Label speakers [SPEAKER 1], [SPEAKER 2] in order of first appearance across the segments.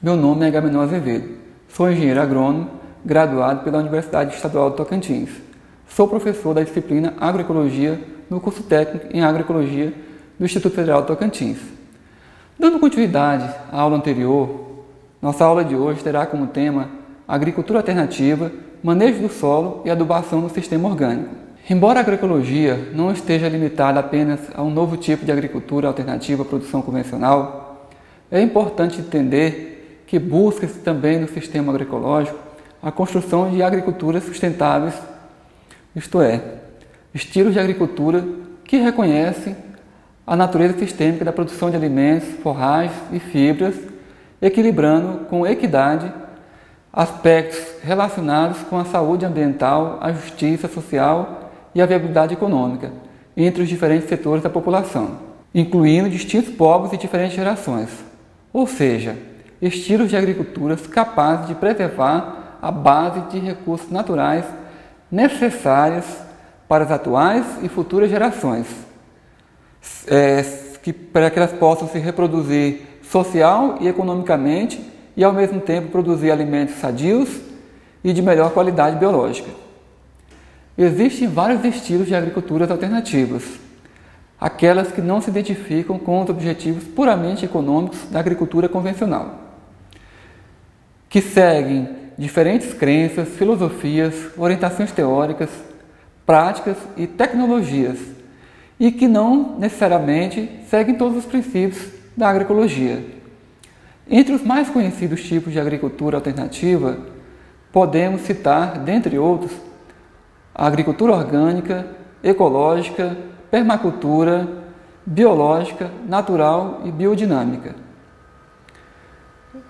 [SPEAKER 1] Meu nome é Agamenon Azevedo. Sou engenheiro agrônomo, graduado pela Universidade Estadual do Tocantins. Sou professor da disciplina Agroecologia no curso técnico em Agroecologia do Instituto Federal do Tocantins. Dando continuidade à aula anterior, nossa aula de hoje terá como tema Agricultura Alternativa, Manejo do Solo e Adubação no Sistema Orgânico. Embora a agroecologia não esteja limitada apenas a um novo tipo de agricultura alternativa à produção convencional, é importante entender que busca-se também no sistema agroecológico a construção de agriculturas sustentáveis, isto é, estilos de agricultura que reconhecem a natureza sistêmica da produção de alimentos, forragens e fibras, equilibrando com equidade aspectos relacionados com a saúde ambiental, a justiça social e a viabilidade econômica entre os diferentes setores da população, incluindo distintos povos e diferentes gerações, ou seja, estilos de agriculturas capazes de preservar a base de recursos naturais necessários para as atuais e futuras gerações, para que elas possam se reproduzir social e economicamente e ao mesmo tempo produzir alimentos sadios e de melhor qualidade biológica. Existem vários estilos de agriculturas alternativas, aquelas que não se identificam com os objetivos puramente econômicos da agricultura convencional, que seguem diferentes crenças, filosofias, orientações teóricas, práticas e tecnologias, e que não necessariamente seguem todos os princípios da agroecologia. Entre os mais conhecidos tipos de agricultura alternativa, podemos citar, dentre outros, a agricultura orgânica, ecológica, permacultura, biológica, natural e biodinâmica.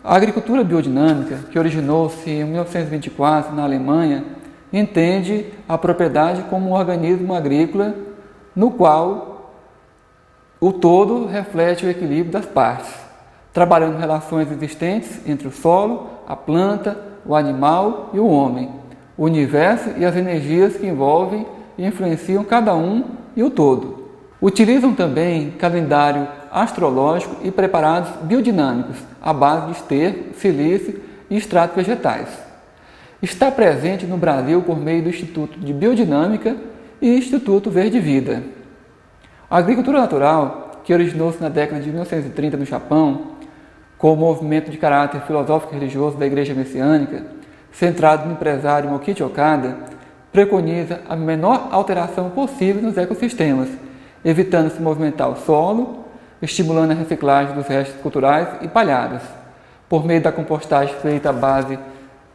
[SPEAKER 1] A agricultura biodinâmica, que originou-se em 1924 na Alemanha, entende a propriedade como um organismo agrícola no qual o todo reflete o equilíbrio das partes, trabalhando relações existentes entre o solo, a planta, o animal e o homem, o universo e as energias que envolvem e influenciam cada um e o todo. Utilizam também calendário astrológico e preparados biodinâmicos à base de esterco, silício e extratos vegetais. Está presente no Brasil por meio do Instituto de Biodinâmica e Instituto Verde Vida. A agricultura natural, que originou-se na década de 1930 no Japão, com o movimento de caráter filosófico e religioso da Igreja Messiânica, centrado no empresário Mokichi Okada, preconiza a menor alteração possível nos ecossistemas, evitando se movimentar o solo, estimulando a reciclagem dos restos culturais e palhadas, por meio da compostagem feita à base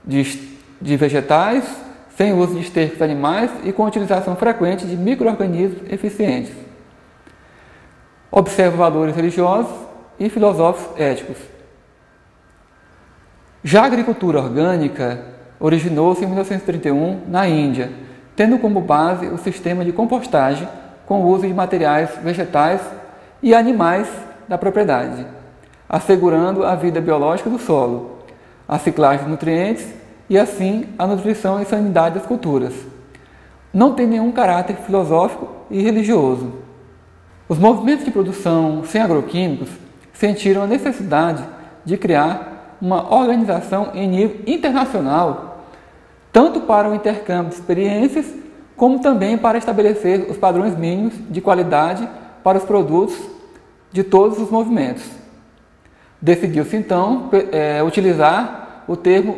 [SPEAKER 1] de vegetais, sem uso de estercos animais e com utilização frequente de micro-organismos eficientes. Observa valores religiosos e filosóficos éticos. Já a agricultura orgânica originou-se em 1931 na Índia, tendo como base o sistema de compostagem com o uso de materiais vegetais e animais da propriedade, assegurando a vida biológica do solo, a ciclagem de nutrientes e assim a nutrição e sanidade das culturas. Não tem nenhum caráter filosófico e religioso. Os movimentos de produção sem agroquímicos sentiram a necessidade de criar uma organização em nível internacional, tanto para o intercâmbio de experiências, como também para estabelecer os padrões mínimos de qualidade para os produtos de todos os movimentos. Decidiu-se então utilizar o termo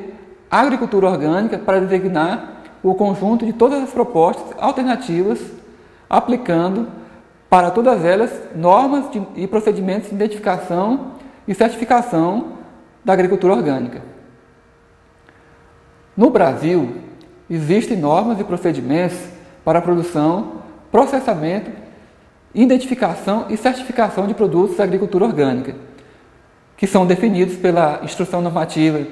[SPEAKER 1] agricultura orgânica para designar o conjunto de todas as propostas alternativas, aplicando para todas elas normas e procedimentos de identificação e certificação da agricultura orgânica. No Brasil, existem normas e procedimentos para a produção, processamento, identificação e certificação de produtos da agricultura orgânica, que são definidos pela Instrução Normativa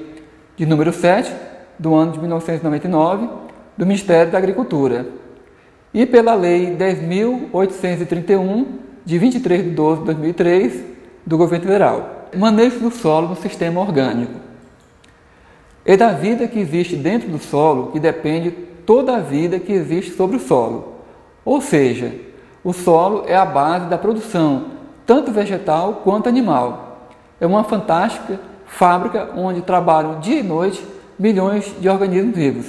[SPEAKER 1] de número 7, do ano de 1999, do Ministério da Agricultura, e pela Lei 10.831, de 23 de 12 de 2003, do Governo Federal. Manejo do solo no sistema orgânico. É da vida que existe dentro do solo que depende toda a vida que existe sobre o solo. Ou seja, o solo é a base da produção, tanto vegetal quanto animal. É uma fantástica fábrica onde trabalham dia e noite milhões de organismos vivos.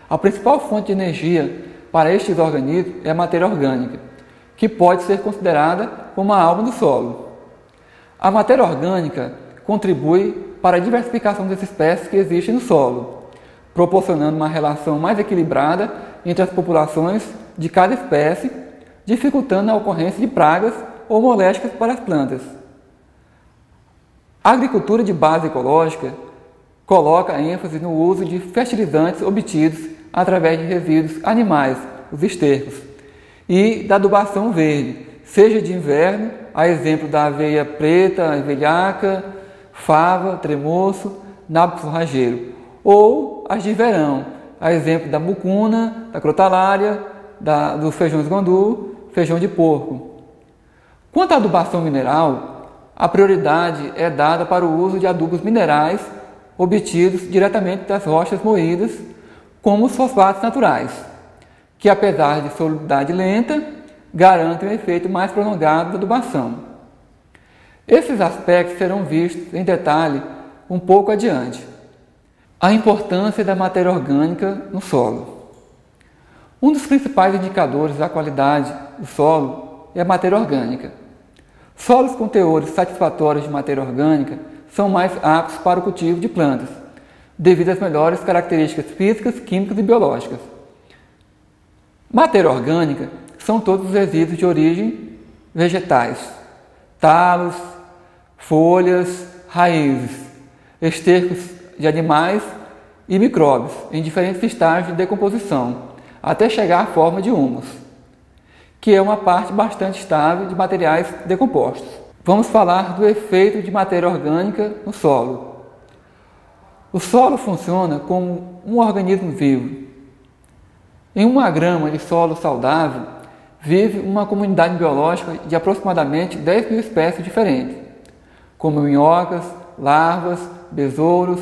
[SPEAKER 1] A principal fonte de energia para estes organismos é a matéria orgânica, que pode ser considerada como a alma do solo. A matéria orgânica contribui para a diversificação das espécies que existem no solo, proporcionando uma relação mais equilibrada entre as populações de cada espécie, dificultando a ocorrência de pragas ou moléstias para as plantas. A agricultura de base ecológica coloca ênfase no uso de fertilizantes obtidos através de resíduos animais, os estercos, e da adubação verde, seja de inverno, a exemplo da aveia preta, avelhaca, fava, tremoço, nabo forrageiro, ou as de verão, a exemplo da mucuna, da crotalária, dos feijões guandu, feijão de porco. Quanto à adubação mineral, a prioridade é dada para o uso de adubos minerais obtidos diretamente das rochas moídas, como os fosfatos naturais, que apesar de solubilidade lenta, garantem um efeito mais prolongado da adubação. Esses aspectos serão vistos em detalhe um pouco adiante. A importância da matéria orgânica no solo. Um dos principais indicadores da qualidade do solo é a matéria orgânica. Solos com teores satisfatórios de matéria orgânica são mais aptos para o cultivo de plantas, devido às melhores características físicas, químicas e biológicas. Matéria orgânica são todos os resíduos de origem vegetais, talos, folhas, raízes, estercos de animais e micróbios em diferentes estágios de decomposição, até chegar à forma de humus, que é uma parte bastante estável de materiais decompostos. Vamos falar do efeito de matéria orgânica no solo. O solo funciona como um organismo vivo. Em uma grama de solo saudável, vive uma comunidade biológica de aproximadamente 10 mil espécies diferentes, como minhocas, larvas, besouros,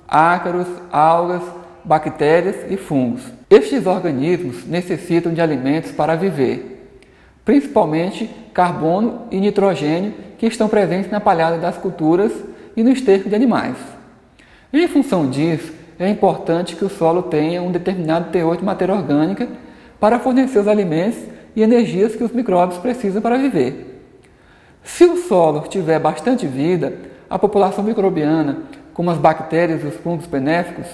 [SPEAKER 1] ácaros, algas, bactérias e fungos. Estes organismos necessitam de alimentos para viver, principalmente carbono e nitrogênio, que estão presentes na palhada das culturas e no esterco de animais. Em função disso, é importante que o solo tenha um determinado teor de matéria orgânica para fornecer os alimentos e energias que os micróbios precisam para viver. Se o solo tiver bastante vida, a população microbiana, como as bactérias e os fungos benéficos,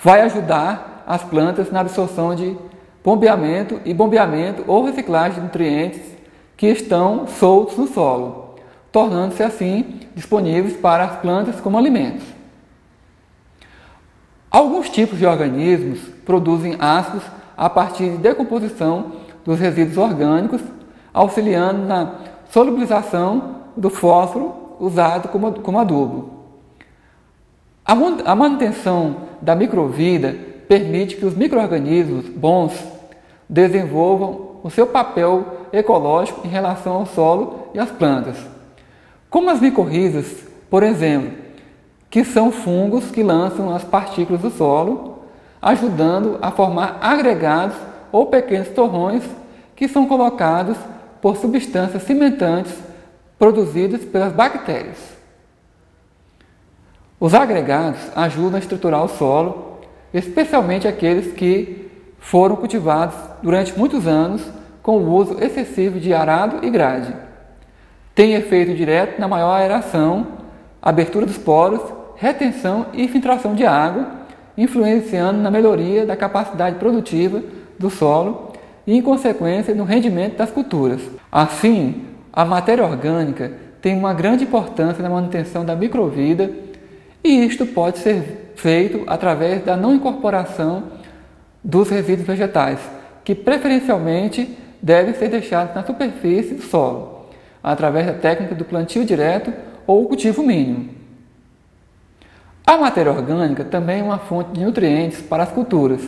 [SPEAKER 1] vai ajudar as plantas na absorção de bombeamento ou reciclagem de nutrientes que estão soltos no solo, tornando-se assim disponíveis para as plantas como alimentos. Alguns tipos de organismos produzem ácidos a partir de decomposição dos resíduos orgânicos, auxiliando na solubilização do fósforo usado como adubo. A manutenção da microvida permite que os micro-organismos bons desenvolvam o seu papel ecológico em relação ao solo e às plantas. Como as micorrizas, por exemplo, que são fungos que lançam as partículas do solo, ajudando a formar agregados ou pequenos torrões que são colocados por substâncias cimentantes produzidas pelas bactérias. Os agregados ajudam a estruturar o solo, especialmente aqueles que foram cultivados durante muitos anos com o uso excessivo de arado e grade. Tem efeito direto na maior aeração, abertura dos poros, retenção e infiltração de água, influenciando na melhoria da capacidade produtiva do solo e, em consequência, no rendimento das culturas. Assim, a matéria orgânica tem uma grande importância na manutenção da microvida, e isto pode ser feito através da não incorporação dos resíduos vegetais, que preferencialmente devem ser deixados na superfície do solo, através da técnica do plantio direto ou cultivo mínimo. A matéria orgânica também é uma fonte de nutrientes para as culturas,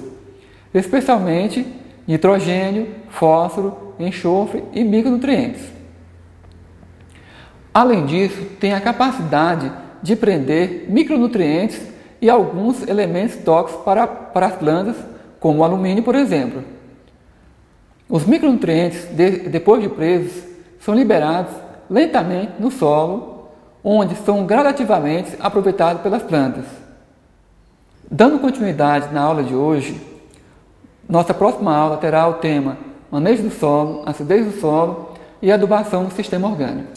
[SPEAKER 1] especialmente nitrogênio, fósforo, enxofre e micronutrientes. Além disso, tem a capacidade de prender micronutrientes e alguns elementos tóxicos para as plantas, como o alumínio, por exemplo. Os micronutrientes, depois de presos, são liberados lentamente no solo, onde são gradativamente aproveitados pelas plantas. Dando continuidade na aula de hoje, nossa próxima aula terá o tema manejo do solo, acidez do solo e adubação no sistema orgânico.